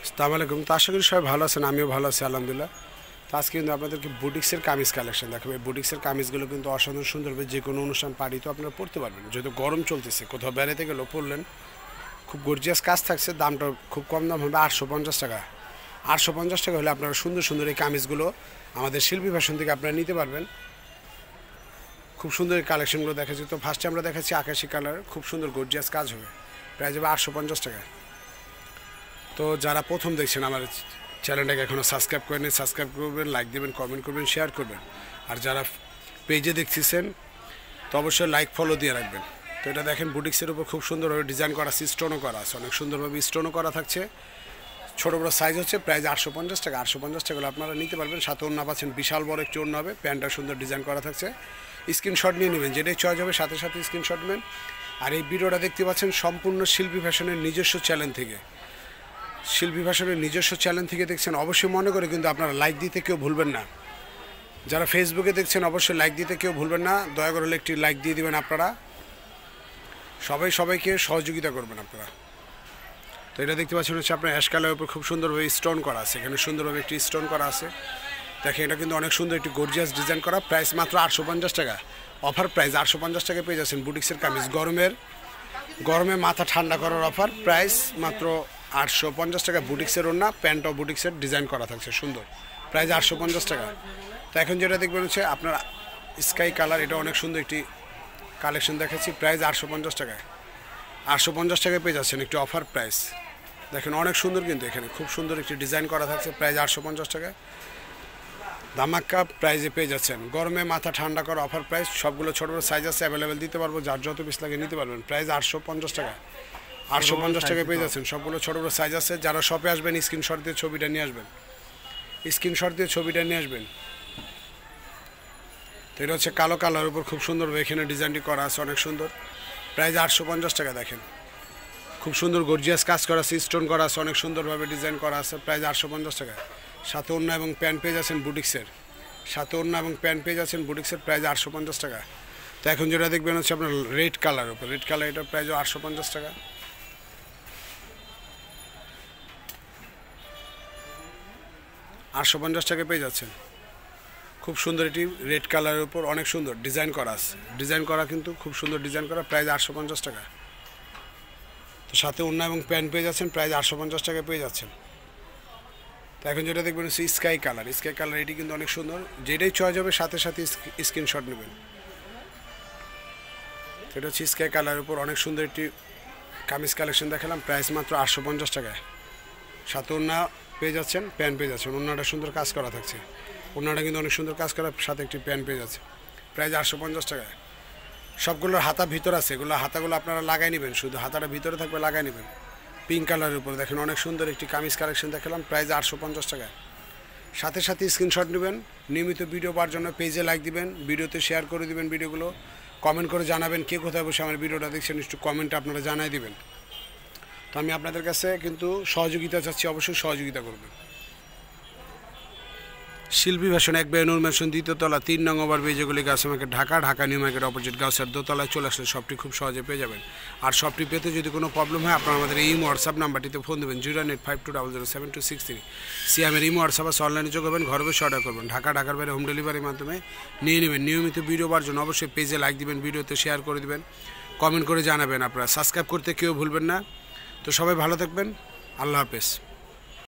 আসসালামু আলাইকুম। তো আশা করি সবাই ভালো আছেন, আমিও ভালো আছি আলহামদুলিল্লাহ। তো আজকে কিন্তু আপনাদেরকে বুটিক্সের কামিজ কালেকশন দেখাবো। এই বুটিক্সের কামিজগুলো কিন্তু অসাধারণ সুন্দর হবে, যে কোনো অনুষ্ঠান পার্টিতেও আপনারা পরতে পারবেন। যেহেতু গরম চলতেছে, কোথাও বেড়াতে গেলেও পরলেন, খুব গর্জিয়াস কাজ থাকছে। দামটা খুব কম দাম হবে, 850 টাকা। 850 টাকা হলে আপনারা সুন্দর সুন্দর এই কামিজগুলো আমাদের শিল্পী ফ্যাশন থেকে আপনারা নিতে পারবেন। খুব সুন্দর এই কালেকশনগুলো দেখাচ্ছি। তো ফার্স্টে আমরা দেখাচ্ছি আকাশি কালার, খুব সুন্দর গর্জিয়াস কাজ হবে, প্রাইস হবে 850 টাকা। তো যারা প্রথম দেখছেন আমার চ্যানেলটাকে এখনও সাবস্ক্রাইব করেন, সাবস্ক্রাইব করবেন, লাইক দেবেন, কমেন্ট করবেন, শেয়ার করবেন। আর যারা পেজে দেখতেছেন তো অবশ্যই লাইক ফলো দিয়ে রাখবেন। তো এটা দেখেন বুটিক্সের উপর খুব সুন্দরভাবে ডিজাইন করা আছে, স্টোনও করা আছে, অনেক সুন্দরভাবে স্টোনও করা থাকছে। ছোটো বড়ো সাইজ হচ্ছে, প্রাইস 850 টাকা। 850 টাকা আপনারা নিতে পারবেন। সাথে ওড়না পাচ্ছেন, বিশাল বড় একটি ওড়না হবে, প্যান্টটা সুন্দর ডিজাইন করা থাকছে। স্ক্রিনশট নিয়ে নেবেন, যেটাই চয়েস হবে সাথে সাথে স্ক্রিনশট নেবেন। আর এই ভিডিওটা দেখতে পাচ্ছেন সম্পূর্ণ শিল্পী ফ্যাশনের নিজস্ব চ্যানেল থেকে। শিল্পী ফ্যাশনের নিজস্ব চ্যানেল থেকে দেখছেন, অবশ্যই মনে করে কিন্তু আপনারা লাইক দিতে কেউ ভুলবেন না। যারা ফেসবুকে দেখছেন অবশ্যই লাইক দিতে কেউ ভুলবেন না। দয়া করে একটি লাইক দিয়ে দিবেন আপনারা, সবাইকে সহযোগিতা করবেন আপনারা। তো এটা দেখতে পাচ্ছেন হচ্ছে আপনার অ্যাশ কালারের উপর খুব সুন্দরভাবে স্টোন করা আছে, এখানে সুন্দরভাবে একটি স্টোন করা আছে। দেখেন এটা কিন্তু অনেক সুন্দর একটি গর্জিয়াস ডিজাইন করা, প্রাইস মাত্র 850 টাকা। অফার প্রাইস 850 টাকা পেয়ে যাচ্ছেন বুটিক্সের কামিজ। গরমে মাথা ঠান্ডা করার অফার, প্রাইস মাত্র 850 টাকা। বুটিক্সের ওড়না, প্যান্টও বুটিক্সের ডিজাইন করা থাকছে সুন্দর, প্রাইস 850 টাকা। তো এখন যেটা দেখবেন হচ্ছে আপনার স্কাই কালার, এটা অনেক সুন্দর একটি কালেকশন দেখাচ্ছি, প্রাইস 850 টাকায়। 850 টাকায় পেয়ে যাচ্ছেন একটি অফার প্রাইস। দেখেন অনেক সুন্দর, কিন্তু এখানে খুব সুন্দর একটি ডিজাইন করা থাকছে, প্রাইস 850 টাকায়। ধামাক্কা প্রাইজে পেয়ে যাচ্ছেন। গরমে মাথা ঠান্ডা করা অফার প্রাইস। সবগুলো ছোটো বড়ো সাইজ আছে, অ্যাভেলেবেল দিতে পারবো, যার যত পিস লাগে নিতে পারবেন। প্রাইস 850 টাকা। 850 টাকায় পেয়ে যাচ্ছেন। সবগুলো ছোটো বড়ো সাইজ আছে। যারা শপে আসবেন স্ক্রিনশট দিয়ে ছবিটা নিয়ে আসবেন, তো এটা হচ্ছে কালো কালার উপর খুব সুন্দর এখানে ডিজাইনটি করা আছে, অনেক সুন্দর, প্রাইস 850 টাকা। দেখেন খুব সুন্দর গর্জিয়াস কাজ করা আছে, স্টোন করা আছে, অনেক সুন্দরভাবে ডিজাইন করা আছে, প্রাইস 850 টাকা। সাথে ওড়না এবং প্যান্ট পেয়ে যাচ্ছেন বুটিক্সের, প্রাইস 850 টাকা। তো এখন যেটা দেখবেন হচ্ছে আপনার রেড কালার উপর, এটা প্রাইস 850 টাকা। 850 টাকা পেয়ে যাচ্ছেন। খুব সুন্দর এটি রেড কালারের উপর অনেক সুন্দর ডিজাইন করা আছে, কিন্তু খুব সুন্দর ডিজাইন করা, প্রাইস 850 টাকা। তো সাথে ওড়না এবং প্যান্ট পেয়ে যাচ্ছেন, প্রাইস 850 টাকায় পেয়ে যাচ্ছেন। তো এখন যেটা দেখবেন হচ্ছে স্কাই কালার, এটি কিন্তু অনেক সুন্দর, যেটাই চয়েস হবে সাথে সাথে স্ক্রিনশট নেবেন। এটা হচ্ছে স্কাই কালারের উপর অনেক সুন্দর একটি কামিজ কালেকশন দেখালাম, প্রাইস মাত্র 850 টাকায়। সাথে ওড়না পেয়ে যাচ্ছেন, প্যান্ট পেয়ে যাচ্ছেন, ওড়নাটা সুন্দর কাজ করা থাকছে, ওড়নাটা কিন্তু অনেক সুন্দর কাজ করা, সাথে একটি প্যান্ট পেয়ে যাচ্ছে, প্রাইস 850 টাকায়। সবগুলোর হাতা ভিতর আছে, হাতাগুলো আপনারা লাগাই নেবেন, শুধু হাতাটা ভিতরে থাকবে, লাগাই নেবেন। পিঙ্ক কালারের উপর দেখেন অনেক সুন্দর একটি কামিজ কালেকশন দেখালাম, প্রাইস 850 টাকায়। সাথে সাথে স্ক্রিনশট নেবেন। নিয়মিত ভিডিও পাওয়ার জন্য পেজে লাইক দিবেন, ভিডিওতে শেয়ার করে দিবেন, ভিডিওগুলো কমেন্ট করে জানাবেন কে কোথায় বসে আমার ভিডিওটা দেখছেন, একটু কমেন্টে আপনারা জানাই দিবেন। তো আমি আপনাদের কাছে কিন্তু সহযোগিতা চাচ্ছি, অবশ্যই সহযোগিতা করবেন। শিল্পী ফ্যাশন, এক বাই নূর ম্যানশন, 2য় তলা, 3 নং ওভারব্রিজ, যেগুলি গাছ market, Dhaka new market opposite গাউসের দোতলায় চলে আসলে শপটি খুব সহজে পেয়ে যাবেন। আর শপটি পেতে যদি কোনো প্রবলেম হয় আপনারা আমাদের এই হোয়াটসঅ্যাপ নাম্বারটিতে ফোন দেবেন, 09852007263। সিএমের হোয়াটসঅ্যাপ আছে, অনলাইনে যোগাবেন, ঘরে বসে অর্ডার করবেন। ঢাকার বাইরে হোম ডেলিভারির মাধ্যমে নিয়ে নেবেন। নিয়মিত ভিডিও পাওয়ার জন্য অবশ্যই পেজে লাইক দিবেন, ভিডিওতে শেয়ার করে দিবেন, কমেন্ট করে জানাবেন। আপনারা সাবস্ক্রাইব করতে কেউ ভুলবেন না। তো সবাই ভালো থাকবেন, আল্লাহ হাফেজ।